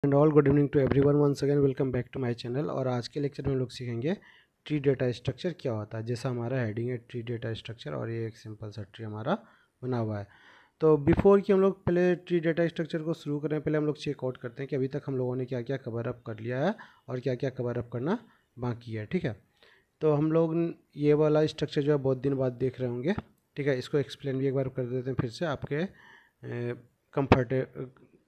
And all good evening to everyone, once again welcome back to my channel. और आज के lecture में हम लोग सीखेंगे ट्री डेटा स्ट्रक्चर क्या होता है। जैसा हमारा हेडिंग है ट्री डेटा स्ट्रक्चर और ये एक सिंपल सा ट्री हमारा बना हुआ है। तो बिफोर कि हम लोग पहले ट्री डेटा स्ट्रक्चर को शुरू करें, पहले हम लोग चेकआउट करते हैं कि अभी तक हम लोगों ने क्या क्या कवर अप कर लिया है और क्या क्या कवर अप करना बाकी है। ठीक है, तो हम लोग ये वाला स्ट्रक्चर जो है बहुत दिन बाद देख रहे होंगे। ठीक है, इसको एक्सप्लेन भी एक बार कर देते हैं फिर से आपके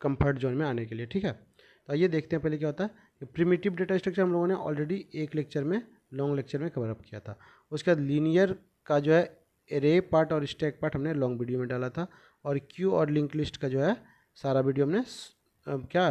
कंफर्ट जोन में आने के लिए। ठीक है, तो आइए देखते हैं पहले क्या होता है। प्रिमिटिव डेटा स्ट्रक्चर हम लोगों ने ऑलरेडी एक लेक्चर में, लॉन्ग लेक्चर में कवर अप किया था। उसके बाद लीनियर का जो है एरे पार्ट और स्टैक पार्ट हमने लॉन्ग वीडियो में डाला था। और क्यू और लिंक लिस्ट का जो है सारा वीडियो हमने क्या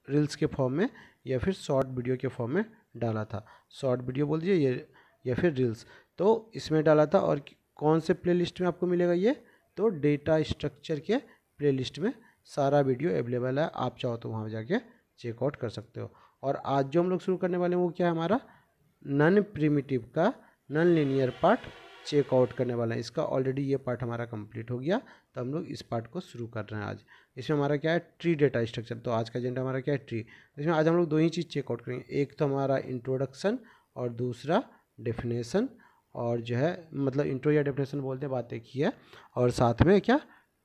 रील्स के फॉर्म में या फिर शॉर्ट वीडियो के फॉर्म में डाला था। शॉर्ट वीडियो बोल दीजिए ये या फिर रील्स, तो इसमें डाला था। और कौन से प्लेलिस्ट में आपको मिलेगा ये, तो डेटा स्ट्रक्चर के प्लेलिस्ट में सारा वीडियो अवेलेबल है। आप चाहो तो वहाँ जाके चेकआउट कर सकते हो। और आज जो हम लोग शुरू करने वाले हैं वो क्या है, हमारा नॉन प्रिमिटिव का नॉन लीनियर पार्ट चेकआउट करने वाला है। इसका ऑलरेडी ये पार्ट हमारा कंप्लीट हो गया, तो हम लोग इस पार्ट को शुरू कर रहे हैं आज। इसमें हमारा क्या है, ट्री डेटा स्ट्रक्चर। तो आज का एजेंडा हमारा क्या है, ट्री। इसमें आज हम लोग दो ही चीज़ चेकआउट करेंगे, एक तो हमारा इंट्रोडक्शन और दूसरा डेफिनेशन। और जो है मतलब इंट्रो या डेफिनेशन बोलते हैं, बात एक ही है। और साथ में क्या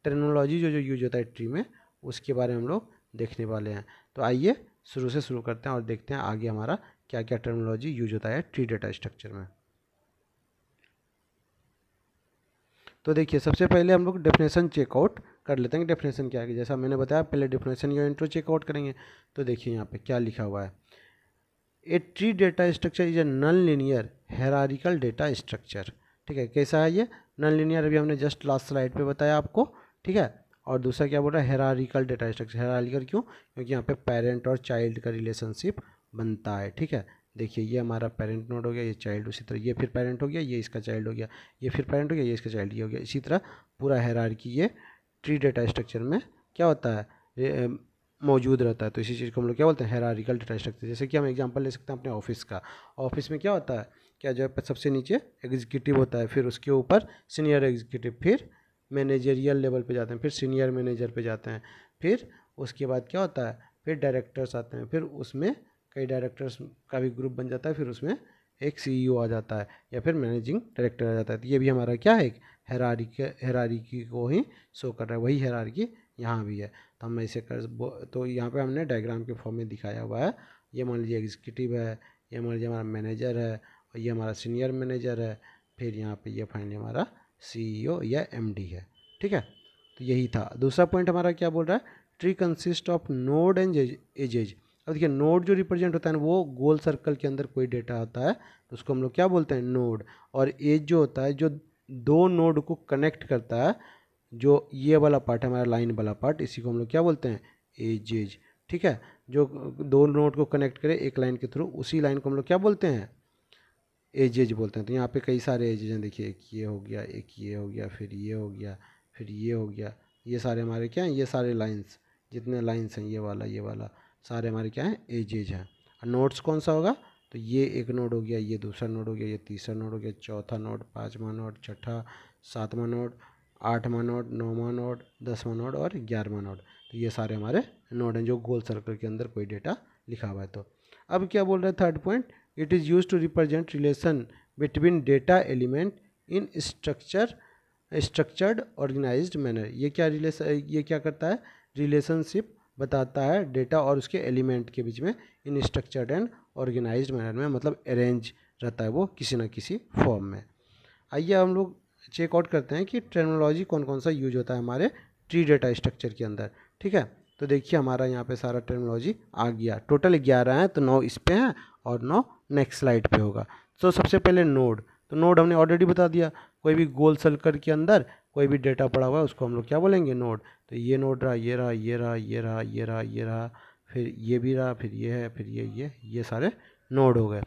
टर्मिनोलॉजी जो जो यूज होता है ट्री में, उसके बारे में हम लोग देखने वाले हैं। तो आइए शुरू से शुरू करते हैं और देखते हैं आगे हमारा क्या क्या टर्मिनोलॉजी यूज होता है ट्री डेटा स्ट्रक्चर में। तो देखिए, सबसे पहले हम लोग डेफिनेशन चेकआउट कर लेते हैं कि डेफिनेशन क्या है। जैसा मैंने बताया, पहले डेफिनेशन या इंट्रो चेकआउट करेंगे। तो देखिए यहाँ पे क्या लिखा हुआ है, a tree data structure is a non linear hierarchical data structure. ठीक है, कैसा है ये नॉन लीनियर, अभी हमने जस्ट लास्ट स्लाइड पे बताया आपको। ठीक है, और दूसरा क्या बोल रहा है, हायरार्किकल डेटा स्ट्रक्चर। हायरार्किकल क्यों, क्योंकि यहाँ पे पेरेंट और चाइल्ड का रिलेशनशिप बनता है। ठीक है, देखिए ये हमारा पेरेंट नोड हो गया, ये चाइल्ड, उसी तरह ये फिर पेरेंट हो गया, ये इसका चाइल्ड हो गया, ये फिर पेरेंट हो गया, ये इसका चाइल्ड ये हो गया। इसी तरह पूरा हायरार्की ये ट्री डेटा स्ट्रक्चर में क्या होता है, मौजूद रहता है। तो इसी चीज़ को हम लोग क्या बोलते हैं, हायरार्किकल डेटा स्ट्रक्चर। जैसे कि हम एग्जांपल ले सकते हैं अपने ऑफिस का। ऑफिस में क्या होता है, क्या जो है सबसे नीचे एग्जीक्यूटिव होता है, फिर उसके ऊपर सीनियर एग्जीक्यूटिव, फिर मैनेजरियल लेवल पे जाते हैं, फिर सीनियर मैनेजर पे जाते हैं, फिर उसके बाद क्या होता है, फिर डायरेक्टर्स आते हैं, फिर उसमें कई डायरेक्टर्स का भी ग्रुप बन जाता है, फिर उसमें एक सीईओ आ जाता है या फिर मैनेजिंग डायरेक्टर आ जाता है। तो ये भी हमारा क्या है, एक हायरार्की को ही शो कर रहा है। वही हायरार्की यहाँ भी है। तो हम ऐसे तो यहाँ पे हमने डायग्राम के फॉर्म में दिखाया हुआ है। ये मान लीजिए एग्जीक्यूटिव है, ये मान लीजिए हमारा मैनेजर है, और ये हमारा सीनियर मैनेजर है, फिर यहाँ पे ये फाइनली हमारा सीईओ या एमडी है। ठीक है, तो यही था। दूसरा पॉइंट हमारा क्या बोल रहा है, tree consist of node and edges. अब देखिए, नोड जो रिप्रेजेंट होता है ना, वो गोल सर्कल के अंदर कोई डेटा होता है तो उसको हम लोग क्या बोलते हैं, नोड। और एज जो होता है, जो दो नोड को कनेक्ट करता है, जो ये वाला पार्ट है हमारा लाइन वाला पार्ट, इसी को हम लोग क्या बोलते हैं, एजेज। ठीक है, जो दो नोड को कनेक्ट करे एक लाइन के थ्रू, उसी लाइन को हम लोग क्या बोलते हैं, एजेज बोलते हैं। तो यहाँ पे कई सारे एजेज हैं। देखिए, एक ये हो गया, एक ये हो गया, फिर ये हो गया, फिर ये हो गया। ये सारे हमारे क्या हैं, ये सारे लाइंस, जितने लाइंस हैं, ये वाला सारे हमारे क्या हैं, एजेज हैं। और नोड्स कौन सा होगा, तो ये एक नोड हो गया, ये दूसरा नोड हो गया, ये तीसरा नोड हो गया, चौथा नोड, पाँचवा नोड, छठा, सातवां नोड, आठवां नोड, नौवां नोड, 10वां नोड और 11वां नोड। तो ये सारे हमारे नोड हैं जो गोल सर्कल के अंदर कोई डेटा लिखा हुआ है। तो अब क्या बोल रहे हैं, third point, it is use to represent relation between data element in structured organized manner. ये क्या करता है, रिलेशनशिप बताता है डेटा और उसके एलिमेंट के बीच में इन स्ट्रक्चर्ड एंड ऑर्गेनाइज्ड मैनर में, मतलब अरेंज रहता है वो किसी न किसी फॉर्म में। आइए हम लोग चेकआउट करते हैं कि टर्मिनोलॉजी कौन कौन सा यूज होता है हमारे ट्री डेटा स्ट्रक्चर के अंदर। ठीक है, तो देखिए हमारा यहाँ पे सारा टर्मिनोलॉजी आ गया। टोटल 11 हैं, तो 9 इस पे हैं और 9 नेक्स्ट स्लाइड पे होगा। तो सबसे पहले नोड, तो नोड हमने ऑलरेडी बता दिया, कोई भी गोल सर्कल के अंदर कोई भी डेटा पड़ा हुआ है उसको हम लोग क्या बोलेंगे, नोड। तो ये नोड रहा, ये रहा, ये रहा, ये रहा, ये रहा, ये रहा, फिर ये भी रहा, फिर ये है, फिर ये सारे नोड हो गए।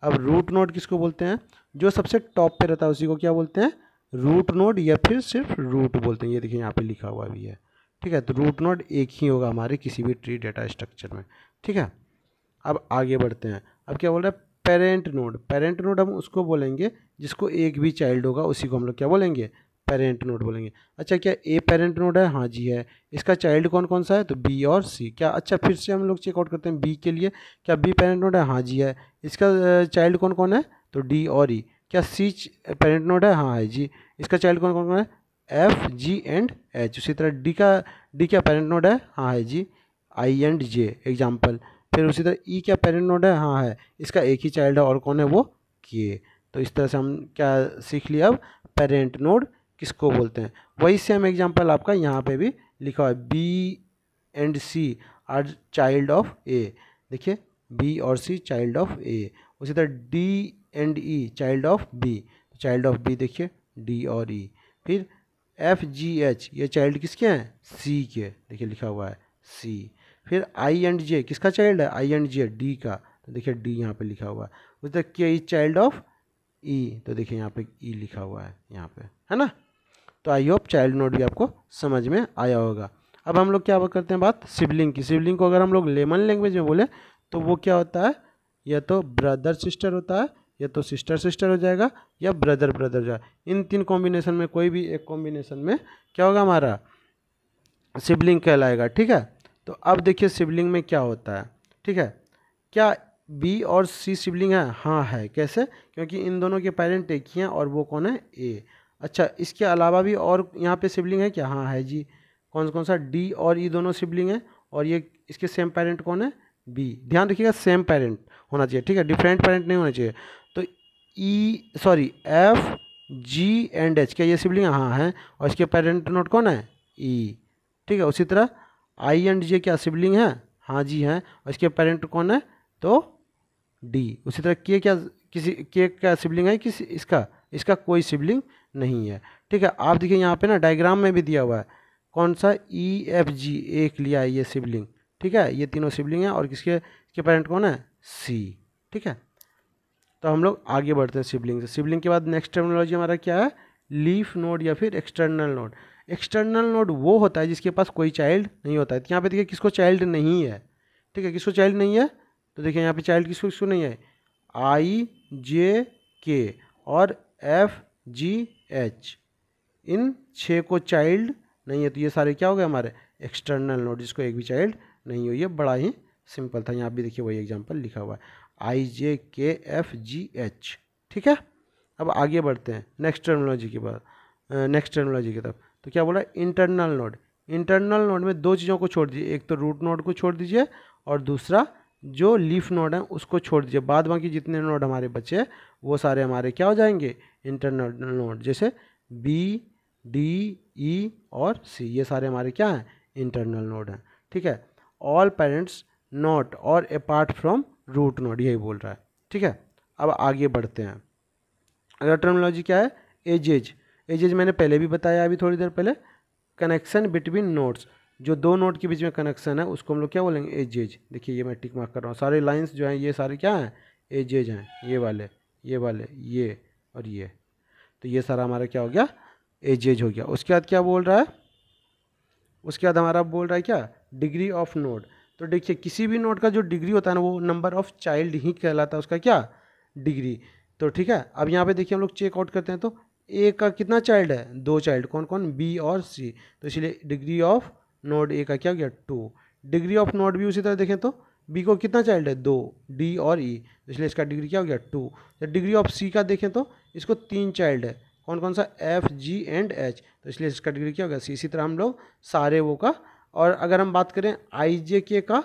अब रूट नोड किसको बोलते हैं, जो सबसे टॉप पे रहता है उसी को क्या बोलते हैं, रूट नोड, या फिर सिर्फ रूट बोलते हैं। ये देखिए यहाँ पे लिखा हुआ भी है। ठीक है, तो रूट नोड एक ही होगा हमारे किसी भी ट्री डेटा स्ट्रक्चर में। ठीक है, अब आगे बढ़ते हैं। अब क्या बोल रहा है, पेरेंट नोड। पेरेंट नोड हम उसको बोलेंगे जिसको एक भी चाइल्ड होगा, उसी को हम लोग क्या बोलेंगे, पेरेंट नोड बोलेंगे। अच्छा क्या ए पेरेंट नोड है? हाँ जी है। इसका चाइल्ड कौन कौन सा है? तो बी और सी। क्या अच्छा फिर से हम लोग चेकआउट करते हैं बी के लिए, क्या बी पेरेंट नोड है? हाँ जी है। इसका चाइल्ड कौन कौन है? तो डी और ई। क्या सी पेरेंट नोड है? हाँ है जी। इसका चाइल्ड कौन कौन है? F G and H. उसी तरह डी क्या पेरेंट नोड है? हाँ है जी, आई एंड जे एग्जाम्पल। फिर उसी तरह ई क्या पेरेंट नोड है? हाँ है। इसका एक ही चाइल्ड है और कौन है? वो के। तो इस तरह से हम क्या सीख लिया अब, पेरेंट नोड किसको बोलते हैं। वही सेम एग्जांपल आपका यहाँ पे भी लिखा हुआ है, B and C are child of A. देखिए बी और सी चाइल्ड ऑफ ए। उसी तरह D and E child of B. Child of B देखिए डी और ई। फिर एफ जी एच ये चाइल्ड किसके हैं? सी के। देखिए लिखा हुआ है सी। फिर आई एंड जे किसका चाइल्ड है? आई एंड जे डी का। तो देखिए डी यहाँ पे लिखा हुआ है। उसी तरह के इज चाइल्ड ऑफ ई। तो देखिए यहाँ पे ई लिखा हुआ है यहाँ पे, है ना। तो आई होप चाइल्ड नोड भी आपको समझ में आया होगा। अब हम लोग क्या करते हैं बात सिबलिंग की। सिबलिंग को अगर हम लोग लेमन लैंग्वेज में बोले तो वो क्या होता है? या तो ब्रदर सिस्टर होता है, या तो सिस्टर सिस्टर हो जाएगा, या ब्रदर ब्रदर हो जाएगा। इन तीन कॉम्बिनेशन में कोई भी एक कॉम्बिनेशन में क्या होगा? हमारा सिबलिंग कहलाएगा। ठीक है। तो अब देखिए सिबलिंग में क्या होता है। ठीक है। क्या बी और सी सिबलिंग है? हाँ है। कैसे? क्योंकि इन दोनों के पेरेंट एक ही हैं और वो कौन है? ए। अच्छा इसके अलावा भी और यहाँ पे सिबलिंग है क्या? हाँ है जी। कौन कौन सा? डी और ई दोनों सिबलिंग हैं, और ये इसके सेम पेरेंट कौन है? बी। ध्यान रखिएगा सेम पेरेंट होना चाहिए। ठीक है, डिफरेंट पेरेंट नहीं होना चाहिए। तो एफ जी एंड एच क्या ये सिबलिंग? हाँ है। और इसके पेरेंट नोड कौन है? ई। ठीक है। उसी तरह आई एंड जे क्या सिबलिंग है? हाँ जी हैं। और इसके पेरेंट कौन है? तो डी। उसी तरह के क्या किसी के क्या सिबलिंग है? किसी इसका कोई सिबलिंग नहीं है। ठीक है। आप देखिए यहाँ पे ना डायग्राम में भी दिया हुआ है कौन सा? ई एफ जी एक लिया है ये सिबलिंग। ठीक है, ये तीनों सिबलिंग हैं और इसके पेरेंट कौन है? सी। ठीक है। तो हम लोग आगे बढ़ते हैं सिबलिंग से। सिबलिंग के बाद नेक्स्ट टर्मिनोलॉजी हमारा क्या है? लीफ नोड या फिर एक्सटर्नल नोड। एक्सटर्नल नोड वो होता है जिसके पास कोई चाइल्ड नहीं होता है। तो यहाँ पे देखिए किसको चाइल्ड नहीं है? ठीक है, किसको चाइल्ड नहीं है? तो देखिए यहाँ पे चाइल्ड किसको किसको नहीं है? आई जे के और एफ जी एच, इन 6 को चाइल्ड नहीं है। तो ये सारे क्या हो गए हमारे? एक्सटर्नल नोड, जिसको एक भी चाइल्ड नहीं हुई है। बड़ा ही सिंपल था। यहाँ भी देखिए वही एग्जांपल लिखा हुआ है, आई जे के एफ जी एच। ठीक है। अब आगे बढ़ते हैं नेक्स्ट टर्मिनोलॉजी की तरफ। तो क्या बोला? Internal node. इंटरनल नोड में दो चीज़ों को छोड़ दीजिए, एक तो रूट नोड को छोड़ दीजिए और दूसरा जो लीफ नोड है उसको छोड़ दीजिए। बाद बाकी जितने नोड हमारे बचे वो सारे हमारे क्या हो जाएंगे? Internal node. जैसे बी डी ई और सी, ये सारे हमारे क्या हैं? इंटरनल नोड हैं। ठीक है। ऑल पेरेंट्स नॉट और अपार्ट फ्रॉम रूट नोड, यही बोल रहा है। ठीक है। अब आगे बढ़ते हैं। अगला टर्मिनोलॉजी क्या है? एजेज। एजेज मैंने पहले भी बताया अभी थोड़ी देर पहले, कनेक्शन बिटवीन नोड्स। जो दो नोड के बीच में कनेक्शन है उसको हम लोग क्या बोलेंगे? एजेज। देखिए ये मैं टिक मार्क कर रहा हूँ, सारे लाइंस जो हैं ये सारे क्या हैं? एजेज हैं। ये वाले ये और ये। तो ये सारा हमारा क्या हो गया? एजेज हो गया। उसके बाद क्या बोल रहा है? उसके बाद हमारा बोल रहा है क्या? Degree of node. तो देखिए किसी भी नोड का जो डिग्री होता है ना वो नंबर ऑफ चाइल्ड ही कहलाता है, उसका क्या? डिग्री। तो ठीक है। अब यहाँ पे देखिए हम लोग चेकआउट करते हैं तो ए का कितना चाइल्ड है? 2 चाइल्ड। कौन कौन? बी और सी। तो इसलिए डिग्री ऑफ नोड ए का क्या हो गया? 2। डिग्री ऑफ नोड बी उसी तरह देखें तो बी को कितना चाइल्ड है? 2, डी और ई। तो इसलिए इसका डिग्री क्या हो गया? 2। तो डिग्री ऑफ सी का देखें तो इसको 3 चाइल्ड है। कौन कौन सा? F G and H. तो इसलिए इसका डिग्री क्या होगा? सी। इसी तरह हम लोग सारे वो का। और अगर हम बात करें आई जे के का,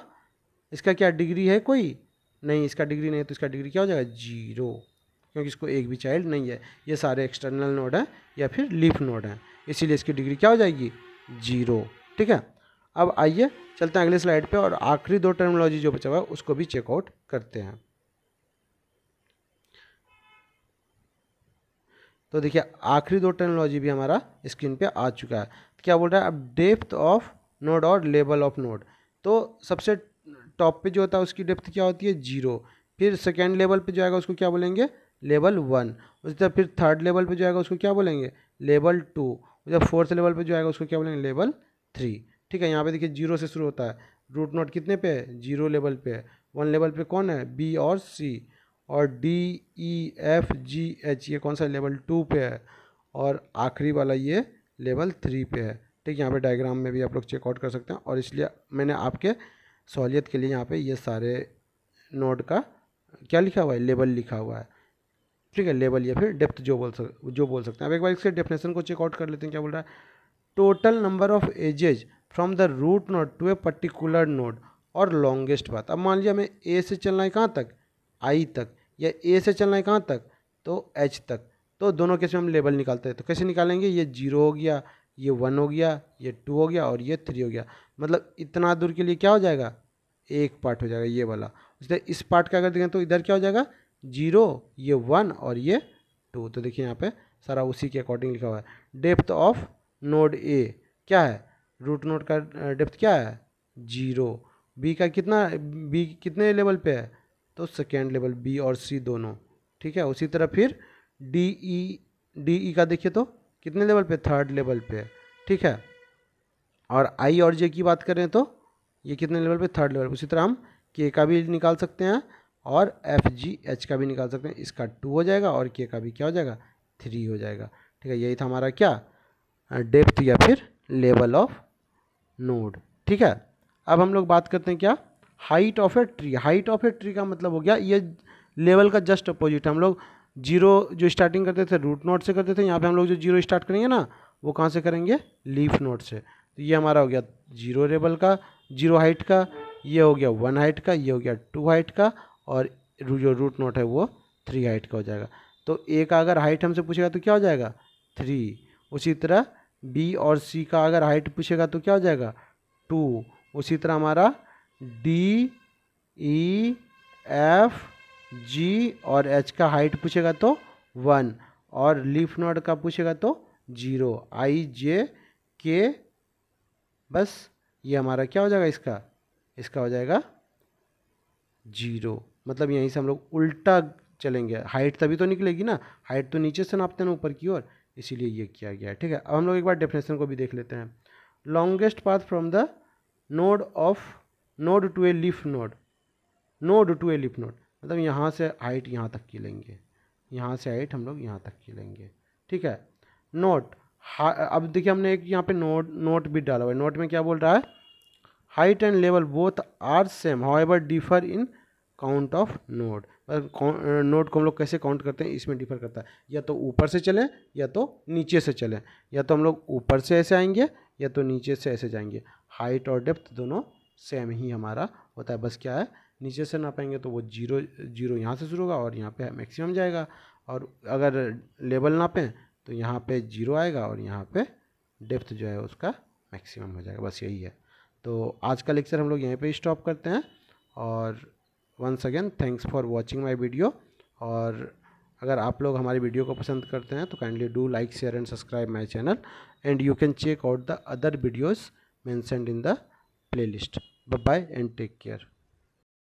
इसका क्या डिग्री है? कोई नहीं, इसका डिग्री नहीं है। तो इसका डिग्री क्या हो जाएगा? 0, क्योंकि इसको एक भी चाइल्ड नहीं है। ये सारे एक्सटर्नल नोड हैं या फिर लीफ नोड हैं, इसीलिए इसकी डिग्री क्या हो जाएगी? 0। ठीक है। अब आइए चलते हैं अगले स्लाइड पे और आखिरी 2 टर्मिनोलॉजी जो बचा हुआ है उसको भी चेकआउट करते हैं। तो देखिए आखिरी 2 टर्मिनोलॉजी भी हमारा स्क्रीन पे आ चुका है। क्या बोल रहा है? अब डेप्थ ऑफ नोड और लेवल ऑफ नोड। तो सबसे टॉप पे जो होता है उसकी डेप्थ क्या होती है? 0। फिर सेकेंड लेवल पे जो आएगा उसको क्या बोलेंगे? लेवल 1। उसी तरह फिर थर्ड लेवल पे जो आएगा उसको क्या बोलेंगे? लेवल 2। उसी तरह फोर्थ लेवल पे जो आएगा उसको क्या बोलेंगे? लेवल 3। ठीक है। यहाँ पे देखिए 0 से शुरू होता है। रूट नोड कितने पे है? 0 लेवल पे है। 1 लेवल पे कौन है? बी और सी। और D E F G H ये कौन सा? लेवल 2 पे है। और आखिरी वाला ये लेवल 3 पे है। ठीक, यहाँ पे डायग्राम में भी आप लोग चेकआउट कर सकते हैं, और इसलिए मैंने आपके सहूलियत के लिए यहाँ पे ये सारे नोड का क्या लिखा हुआ है, लेवल लिखा हुआ है। ठीक है, लेवल या फिर डेप्थ जो बोल सकते हैं। अब एक बार इसके डेफिनेशन को चेकआउट कर लेते हैं। क्या बोल रहा है, total number of edges from the root node to a particular node और लॉन्गेस्ट पाथ। अब मान लिया हमें ए से चलना है कहाँ तक, आई तक, या ए से चलना है कहाँ तक, तो एच तक। तो दोनों केस में हम लेवल निकालते हैं, तो कैसे निकालेंगे, ये 0 हो गया, ये 1 हो गया, ये 2 हो गया और ये 3 हो गया। मतलब इतना दूर के लिए क्या हो जाएगा, एक पार्ट हो जाएगा ये वाला। इसलिए इस पार्ट का अगर देखें तो इधर क्या हो जाएगा, 0, ये 1 और ये 2। तो देखिए यहाँ पे सारा उसी के अकॉर्डिंग लिखा हुआ है। डेप्थ ऑफ नोड ए क्या है, रूट नोड का डेप्थ क्या है, 0। बी का कितना, बी कितने लेवल पे है, तो सेकेंड लेवल, बी और सी दोनों। ठीक है, उसी तरह फिर डी ई का देखिए तो कितने लेवल पे, थर्ड लेवल पे है। ठीक है, और आई और जे की बात करें तो ये कितने लेवल पे, थर्ड लेवल। उसी तरह हम के का भी निकाल सकते हैं और एफ जी एच का भी निकाल सकते हैं। इसका 2 हो जाएगा और के का भी क्या हो जाएगा, 3 हो जाएगा। ठीक है, यही था हमारा क्या, डेप्थ या फिर लेवल ऑफ नोड। ठीक है, अब हम लोग बात करते हैं क्या, height of a tree. Height of a tree का मतलब हो गया ये लेवल का जस्ट अपोजिट। हम लोग 0 जो स्टार्टिंग करते थे रूट नोड से करते थे, यहाँ पे हम लोग जो 0 स्टार्ट करेंगे ना, वो कहाँ से करेंगे, लीफ नोड से। तो ये हमारा हो गया 0 लेवल का, 0 हाइट का, ये हो गया 1 हाइट का, ये हो गया 2 हाइट का, और जो रूट नोट है वो 3 हाइट का हो जाएगा। तो ए का अगर हाइट हमसे पूछेगा तो क्या हो जाएगा, 3। उसी तरह बी और सी का अगर हाइट पूछेगा तो क्या हो जाएगा, 2। उसी तरह हमारा डी ई एफ जी और एच का हाइट पूछेगा तो 1, और लीफ नोड का पूछेगा तो 0, आई जे के। बस ये हमारा क्या हो जाएगा, इसका हो जाएगा 0। मतलब यहीं से हम लोग उल्टा चलेंगे, हाइट तभी तो निकलेगी ना, हाइट तो नीचे से नापते हैं ना ऊपर की ओर, इसीलिए ये किया गया है। ठीक है, अब हम लोग एक बार डेफिनेशन को भी देख लेते हैं। Longest path from the node to a leaf node, node to a leaf node, मतलब यहाँ से हाइट यहाँ तक की लेंगे, यहाँ से हाइट हम लोग यहाँ तक की लेंगे। ठीक है, नोट, अब देखिए हमने एक यहाँ पे नोट भी डाला हुआ है। नोट में क्या बोल रहा है, height and level both are same however differ in count of node. Node को हम लोग कैसे काउंट करते हैं, इसमें डिफर करता है, या तो ऊपर से चलें या तो नीचे से चलें, या तो हम लोग ऊपर से ऐसे आएंगे या तो नीचे से ऐसे जाएंगे। हाइट और डेप्थ दोनों सेम ही हमारा होता है, बस क्या है, नीचे से नापेंगे तो वो 0 यहाँ से शुरू होगा और यहाँ पे मैक्सिमम जाएगा, और अगर लेवल नापें तो यहाँ पे 0 आएगा और यहाँ पे डेप्थ जो है उसका मैक्सिमम हो जाएगा। बस यही है। तो आज का लेक्चर हम लोग यहीं पे स्टॉप करते हैं, और once again thanks for watching my video. और अगर आप लोग हमारी वीडियो को पसंद करते हैं तो kindly do like, share and subscribe my channel, and you can check out the other videos mentioned in the playlist. Bye bye and take care.